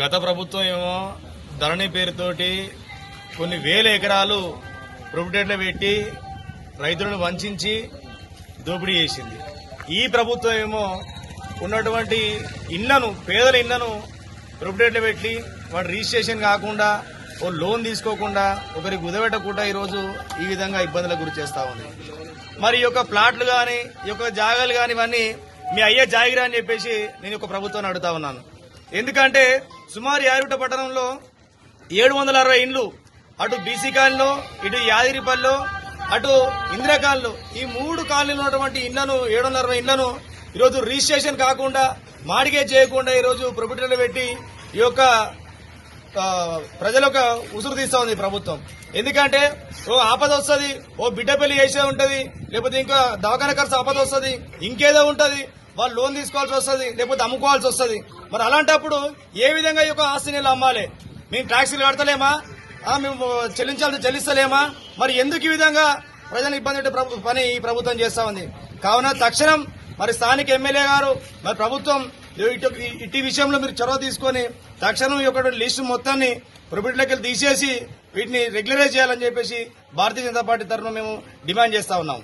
గత ప్రభుత్వం ఏమో ధరణి పేరుతోటి కొన్ని వేల ఎకరాలు ప్రొపరేటర్లు పెట్టి రైతులను వంచి దోపిడీ చేసింది. ఈ ప్రభుత్వం ఏమో ఉన్నటువంటి ఇళ్లను, పేదల ఇళ్లను ప్రొపరేటర్లు పెట్టి వాడు రిజిస్ట్రేషన్ కాకుండా, ఓ లోన్ తీసుకోకుండా, ఒకరికి కుదబెట్టకుండా ఈరోజు ఈ విధంగా ఇబ్బందులకు గురి చేస్తా ఉంది. మరి ఈ యొక్క ప్లాట్లు గాని, ఈ యొక్క జాగాలు గాని ఇవన్నీ మీ అయ్యే జాగిరా అని చెప్పేసి నేను ఒక ప్రభుత్వాన్ని అడుగుతా ఉన్నాను. ఎందుకంటే సుమారు యాదగిరిగుట్ట పట్టణంలో 760 ఇండ్లు, అటు బీసీ కాలనీలో, ఇటు యాదగిరిపల్లిలో, అటు ఇందిరా కాలనీలో, ఈ 3 కాలనీలో ఉన్నటువంటి ఇళ్లను, 760 ఇండ్లను ఈరోజు రిజిస్ట్రేషన్ కాకుండా, మార్గేజ్ చేయకుండా ఈరోజు ప్రొపరేటర్లు పెట్టి ఈ యొక్క ప్రజలకు ఉసురు తీస్తా ఉంది ప్రభుత్వం. ఎందుకంటే ఓ ఆపద వస్తుంది, ఓ బిడ్డ పెళ్లి చేసే ఉంటది, లేకపోతే ఇంకా దవాఖాన ఖర్చు ఆపద వస్తుంది, ఇంకేదో ఉంటది, వాళ్ళు లోన్ తీసుకోవాల్సి వస్తుంది, లేకపోతే అమ్ముకోవాల్సి వస్తుంది. మరి అలాంటప్పుడు ఏ విధంగా ఈ యొక్క ఆస్తిని అమ్మాలి? మేము ట్యాక్సీలు కడతలేమా? మేము చెల్లిస్తలేమా? మరి ఎందుకు ఈ విధంగా ప్రజలను ఇబ్బంది పెట్టే పని ఈ ప్రభుత్వం చేస్తా ఉంది? కావున తక్షణం మరి స్థానిక ఎమ్మెల్యే గారు, మరి ప్రభుత్వం ఇటు విషయంలో మీరు చొరవ తీసుకుని తక్షణం ఈ యొక్క లిస్టు మొత్తాన్ని ప్రొపరేటర్లకి తీసేసి వీటిని రెగ్యులరైజ్ చేయాలని చెప్పేసి భారతీయ జనతా పార్టీ తరఫున మేము డిమాండ్ చేస్తా ఉన్నాం.